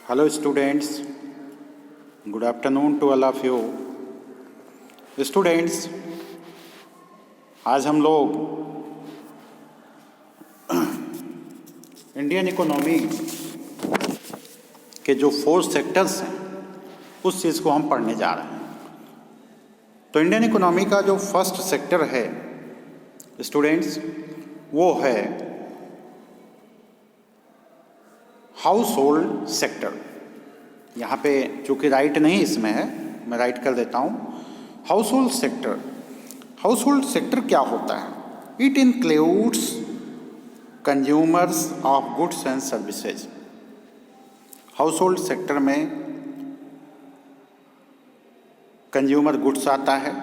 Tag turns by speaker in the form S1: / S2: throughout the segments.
S1: Hello students, good afternoon to all of you. Students, आज हम लोग इंडियन इकोनॉमी के जो 4 सेक्टर्स हैं उस चीज़ को हम पढ़ने जा रहे हैं। तो इंडियन इकोनॉमी का जो फर्स्ट सेक्टर है स्टूडेंट्स वो है हाउस होल्ड सेक्टर। यहाँ पे चूँकि राइट नहीं इसमें है, मैं राइट कर देता हूँ। Household sector, household sector क्या होता है? It includes consumers of goods and services. Household sector में कंज्यूमर गुड्स आता है,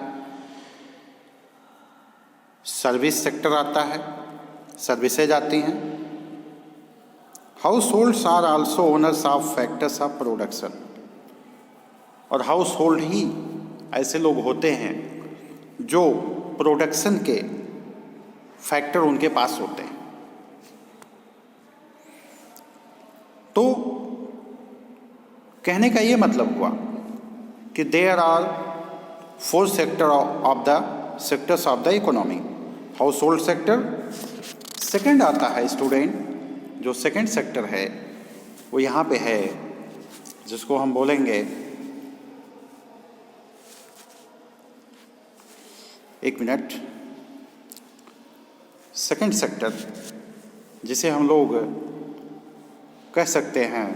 S1: सर्विस सेक्टर आता है, सर्विसेज आती हैं। Households are also owners of factors of production. और हाउस होल्ड ही ऐसे लोग होते हैं जो प्रोडक्शन के फैक्टर उनके पास होते हैं। तो कहने का ये मतलब हुआ कि there are 4 sector of the sectors of the economy. Household sector, second आता है स्टूडेंट, जो सेकंड सेक्टर है वो यहाँ पे है, जिसको हम बोलेंगे, एक मिनट, सेकंड सेक्टर जिसे हम लोग कह सकते हैं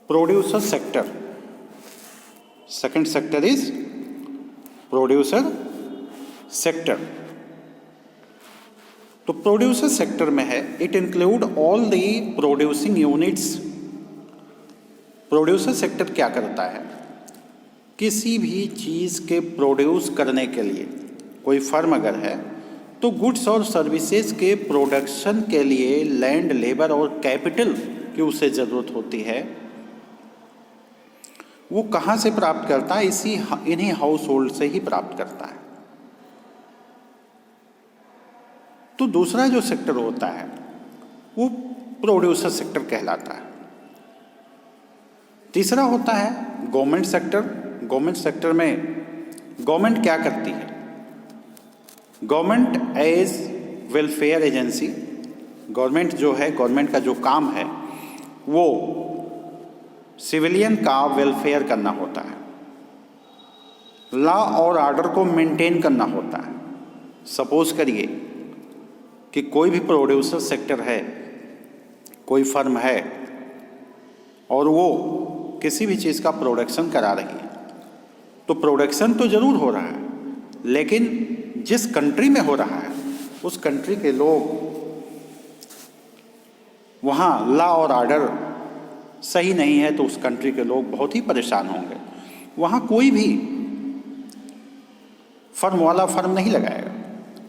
S1: producer sector. Second sector is producer sector. तो प्रोड्यूसर सेक्टर में है, it include all the producing units. Producer sector क्या करता है? किसी भी चीज़ के प्रोड्यूस करने के लिए कोई फर्म अगर है तो गुड्स और सर्विसेज के प्रोडक्शन के लिए लैंड, लेबर और कैपिटल की उसे ज़रूरत होती है। वो कहाँ से प्राप्त करता है? इन्हीं हाउस होल्ड से ही प्राप्त करता है। तो दूसरा जो सेक्टर होता है वो प्रोड्यूसर सेक्टर कहलाता है। तीसरा होता है गवर्नमेंट सेक्टर। गवर्नमेंट सेक्टर में गवर्नमेंट क्या करती है? Government as welfare agency, government जो है, गवर्नमेंट का जो काम है वो सिविलियन का वेलफेयर करना होता है, लॉ और ऑर्डर को मेंटेन करना होता है। सपोज करिए कि कोई भी प्रोड्यूसर सेक्टर है, कोई फर्म है और वो किसी भी चीज़ का प्रोडक्शन करा रही है, तो प्रोडक्शन तो ज़रूर हो रहा है, लेकिन जिस कंट्री में हो रहा है उस कंट्री के लोग, वहाँ लॉ और ऑर्डर सही नहीं है तो उस कंट्री के लोग बहुत ही परेशान होंगे। वहाँ कोई भी फर्म वाला फर्म नहीं लगाएगा।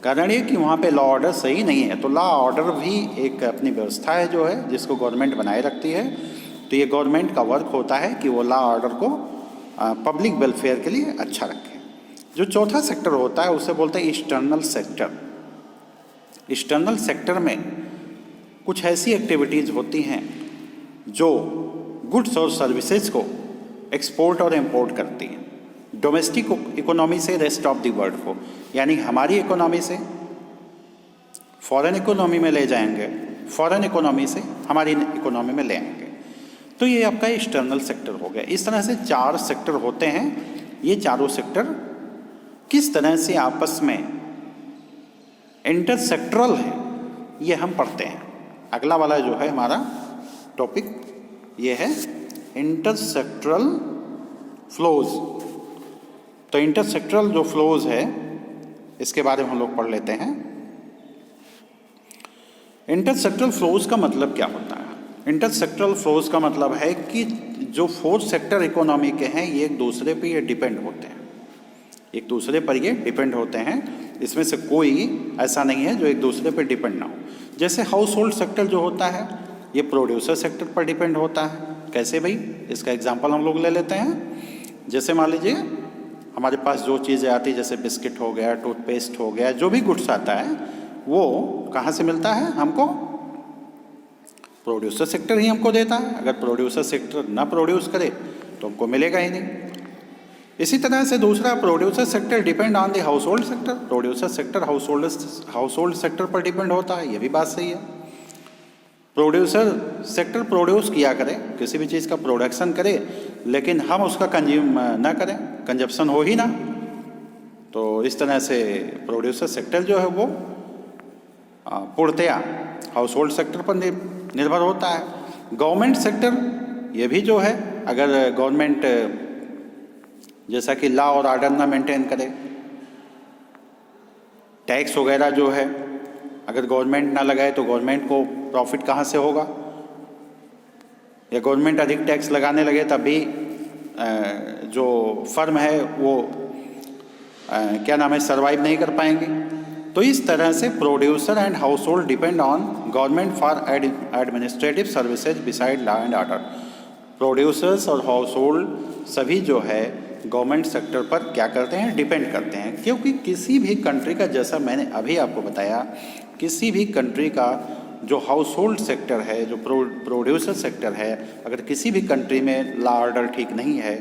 S1: कारण ये कि वहाँ पे लॉ ऑर्डर सही नहीं है। तो लॉ ऑर्डर भी एक अपनी व्यवस्था है जो है, जिसको गवर्नमेंट बनाए रखती है। तो ये गवर्नमेंट का वर्क होता है कि वो लॉ ऑर्डर को पब्लिक वेलफेयर के लिए अच्छा रखे। जो चौथा सेक्टर होता है उसे बोलते हैं एक्सटर्नल सेक्टर। एक्सटर्नल सेक्टर में कुछ ऐसी एक्टिविटीज़ होती हैं जो गुड्स और सर्विसेज को एक्सपोर्ट और इंपोर्ट करती हैं, डोमेस्टिक इकोनॉमी से रेस्ट ऑफ द वर्ल्ड को, यानी हमारी इकोनॉमी से फॉरेन इकोनॉमी में ले जाएंगे, फॉरेन इकोनॉमी से हमारी इकोनॉमी में ले आएंगे। तो ये आपका एक्सटर्नल सेक्टर हो गया। इस तरह से 4 सेक्टर होते हैं। ये चारों सेक्टर किस तरह से आपस में इंटरसेक्टरल है ये हम पढ़ते हैं। अगला वाला जो है हमारा टॉपिक ये है इंटरसेक्टरल फ्लोज। तो इंटरसेक्टरल जो फ्लोज है इसके बारे में हम लोग पढ़ लेते हैं। इंटरसेक्टरल फ्लोज का मतलब क्या होता है? इंटरसेक्टरल फ्लोज का मतलब है कि जो 4 सेक्टर इकोनॉमी के हैं ये एक दूसरे पे ये डिपेंड होते हैं, एक दूसरे पर ये डिपेंड होते हैं। इसमें से कोई ऐसा नहीं है जो एक दूसरे पर डिपेंड ना हो। जैसे हाउस होल्ड सेक्टर जो होता है ये प्रोड्यूसर सेक्टर पर डिपेंड होता है। कैसे भाई? इसका एग्जांपल हम लोग ले लेते हैं। जैसे मान लीजिए हमारे पास जो चीज़ें आती है, जैसे बिस्किट हो गया, टूथपेस्ट हो गया, जो भी गुड्स आता है वो कहाँ से मिलता है हमको? प्रोड्यूसर सेक्टर ही हमको देता है। अगर प्रोड्यूसर सेक्टर ना प्रोड्यूस करे तो हमको मिलेगा ही नहीं। इसी तरह से दूसरा, producer sector depend on the house hold sector. Producer sector household sector पर डिपेंड होता है, ये भी बात सही है। प्रोड्यूसर सेक्टर प्रोड्यूस किया करे, किसी भी चीज़ का प्रोडक्शन करे, लेकिन हम उसका कंज्यूम ना करें, कंजप्शन हो ही ना। तो इस तरह से प्रोड्यूसर सेक्टर जो है वो पूर्णतया हाउस होल्ड सेक्टर पर निर्भर होता है। गवर्नमेंट सेक्टर ये भी जो है, अगर गवर्नमेंट जैसा कि लॉ और ऑर्डर ना मेंटेन करे, टैक्स वगैरह जो है अगर गवर्नमेंट ना लगाए तो गवर्नमेंट को प्रॉफिट कहाँ से होगा? या गवर्नमेंट अधिक टैक्स लगाने लगे तब भी जो फर्म है वो क्या नाम है, सर्वाइव नहीं कर पाएंगे। तो इस तरह से producer and house hold depend on government for administrative services beside law and order. Producers और हाउस होल्ड सभी जो है गवर्नमेंट सेक्टर पर क्या करते हैं? डिपेंड करते हैं। क्योंकि किसी भी कंट्री का, जैसा मैंने अभी आपको बताया, किसी भी कंट्री का जो हाउस होल्ड सेक्टर है, जो प्रोड्यूसर सेक्टर है, अगर किसी भी कंट्री में लॉ ऑर्डर ठीक नहीं है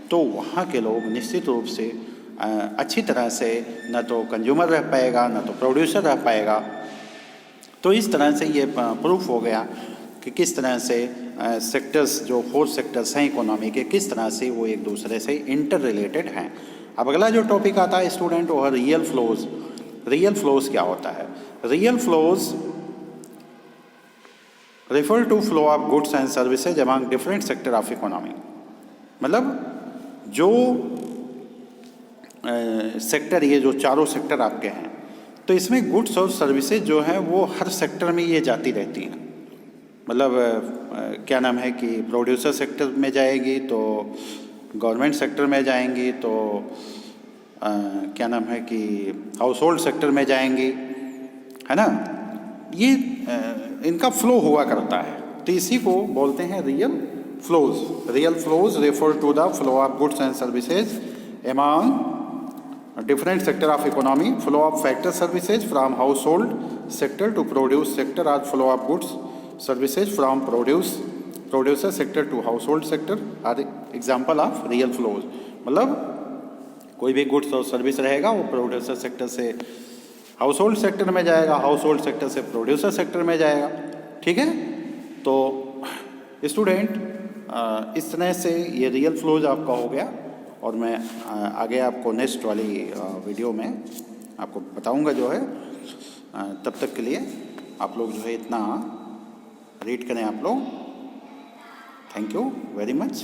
S1: तो वहाँ के लोग निश्चित रूप से अच्छी तरह से न तो कंज्यूमर रह पाएगा, न तो प्रोड्यूसर रह पाएगा। तो इस तरह से ये प्रूफ हो गया कि किस तरह से सेक्टर्स, जो 4 सेक्टर्स हैं इकोनॉमी के, किस तरह से वो एक दूसरे से इंटर रिलेटेड हैं। अब अगला जो टॉपिक आता है स्टूडेंट, वो है रियल फ्लोज। रियल फ्लोज क्या होता है? Real flows refer to flow of goods and services among different sector of economy. मतलब जो सेक्टर, ये जो चारों सेक्टर आपके हैं, तो इसमें गुड्स और सर्विसेज जो हैं वो हर सेक्टर में ये जाती रहती हैं। मतलब क्या नाम है कि प्रोड्यूसर सेक्टर में जाएगी तो गवर्नमेंट सेक्टर में जाएंगी, तो क्या नाम है कि हाउस होल्ड सेक्टर में जाएंगी, है ना। ये इनका फ्लो हुआ करता है, तो इसी को बोलते हैं real flows. Real flows refer to the flow of goods and services among different sector of economy, flow of factor services from household sector to produce sector, or flow of goods services from producer sector to household sector are example of real flows। मतलब कोई भी goods और service रहेगा वो producer sector से house hold sector में जाएगा, house hold sector से प्रोड्यूसर सेक्टर में जाएगा। ठीक है, तो स्टूडेंट इस तरह से ये रियल फ्लोज आपका हो गया, और मैं आगे आपको नेक्स्ट वाली वीडियो में आपको बताऊंगा जो है। तब तक के लिए आप लोग जो है इतना रीड करें आप लोग। Thank you very much.